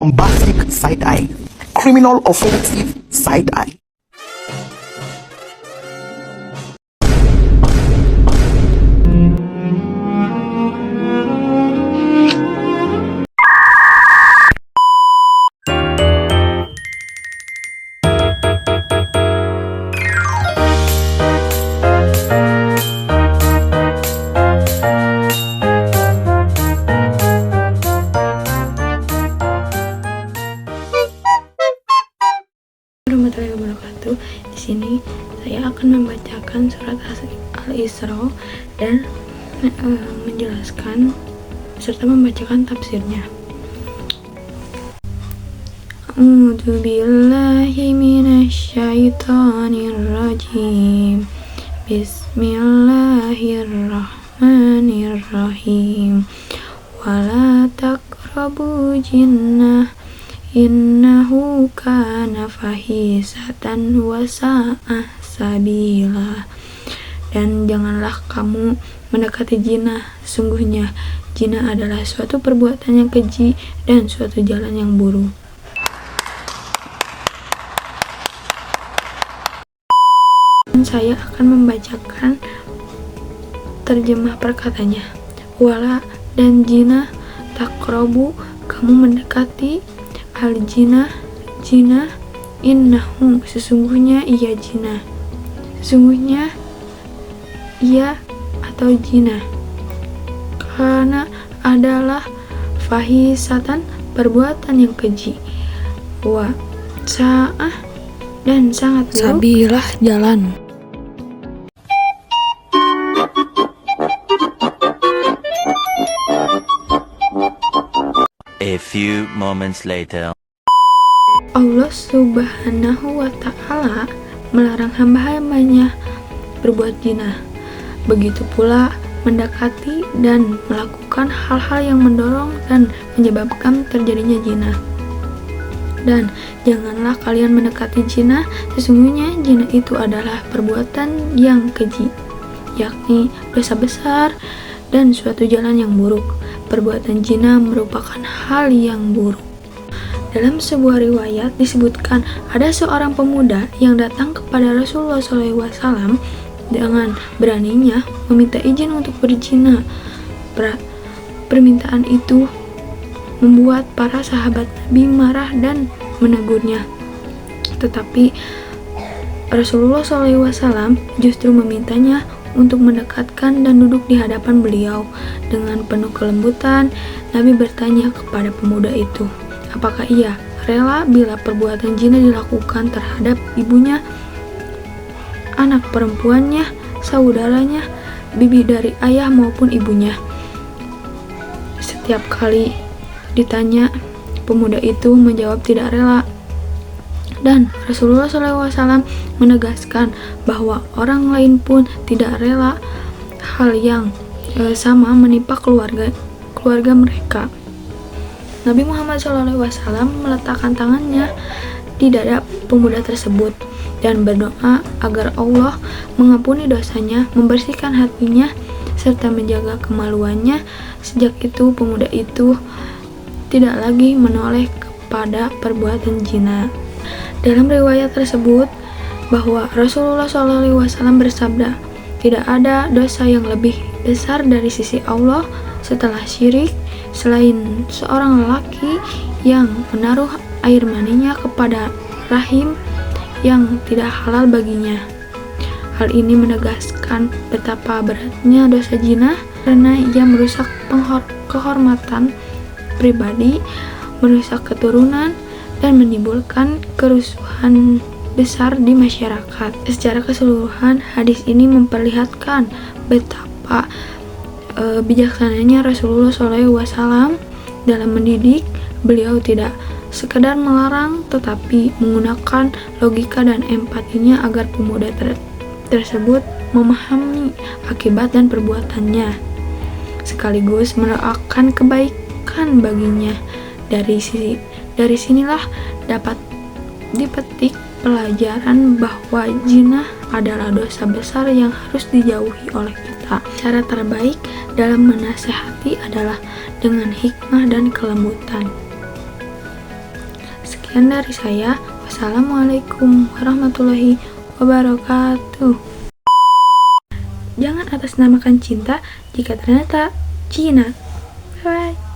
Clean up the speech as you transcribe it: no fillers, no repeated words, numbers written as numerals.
bombastic side eye, criminal offensive side eye. Warahmatullahi wabarakatuh. Di sini saya akan membacakan surat Al-Isra dan menjelaskan serta membacakan tafsirnya. A'udzu billahi minasyaitonir rajim. Bismillahirrahmanirrahim. Wala taqrabu jinnah innahu kana fahisatan wa sa'ah sabila. Dan janganlah kamu mendekati zina, sungguhnya zina adalah suatu perbuatan yang keji dan suatu jalan yang buruk. Dan saya akan membacakan terjemah perkataannya. Wala dan zina taqrabu, kamu mendekati, al-jina, jina, innahu, sesungguhnya ia jina, sesungguhnya ia atau jina, karena adalah fahisatan, perbuatan yang keji, wa sa'ah, dan sangat buruk, sabilah, jalan. A few moments later. Allah Subhanahu wa Ta'ala melarang hamba-hambanya berbuat zina. Begitu pula mendekati dan melakukan hal-hal yang mendorong dan menyebabkan terjadinya zina. Dan janganlah kalian mendekati zina, sesungguhnya zina itu adalah perbuatan yang keji, yakni dosa besar dan suatu jalan yang buruk. Perbuatan zina merupakan hal yang buruk. Dalam sebuah riwayat disebutkan ada seorang pemuda yang datang kepada Rasulullah SAW dengan beraninya meminta izin untuk berzina. Permintaan itu membuat para sahabat Nabi marah dan menegurnya. Tetapi Rasulullah SAW justru memintanya untuk mendekatkan dan duduk di hadapan beliau. Dengan penuh kelembutan, Nabi bertanya kepada pemuda itu, apakah ia rela bila perbuatan zina dilakukan terhadap ibunya, anak perempuannya, saudaranya, bibi dari ayah maupun ibunya. Setiap kali ditanya, pemuda itu menjawab tidak rela. Dan Rasulullah SAW menegaskan bahwa orang lain pun tidak rela hal yang sama menimpa keluarga mereka. Nabi Muhammad SAW meletakkan tangannya di dada pemuda tersebut dan berdoa agar Allah mengampuni dosanya, membersihkan hatinya, serta menjaga kemaluannya. Sejak itu pemuda itu tidak lagi menoleh kepada perbuatan zina. Dalam riwayat tersebut bahwa Rasulullah SAW bersabda, tidak ada dosa yang lebih besar dari sisi Allah setelah syirik selain seorang lelaki yang menaruh air maninya kepada rahim yang tidak halal baginya. Hal ini menegaskan betapa beratnya dosa zina karena ia merusak kehormatan pribadi, merusak keturunan, dan menimbulkan kerusuhan besar di masyarakat. Secara keseluruhan, hadis ini memperlihatkan betapa bijaksananya Rasulullah SAW dalam mendidik. Beliau tidak sekedar melarang, tetapi menggunakan logika dan empatinya agar pemuda tersebut memahami akibat dan perbuatannya, sekaligus mendoakan kebaikan baginya. Dari sinilah dapat dipetik pelajaran bahwa zina adalah dosa besar yang harus dijauhi oleh kita. Cara terbaik dalam menasehati adalah dengan hikmah dan kelembutan. Sekian dari saya. Wassalamualaikum warahmatullahi wabarakatuh. Jangan atasnamakan cinta jika ternyata Cina. Bye.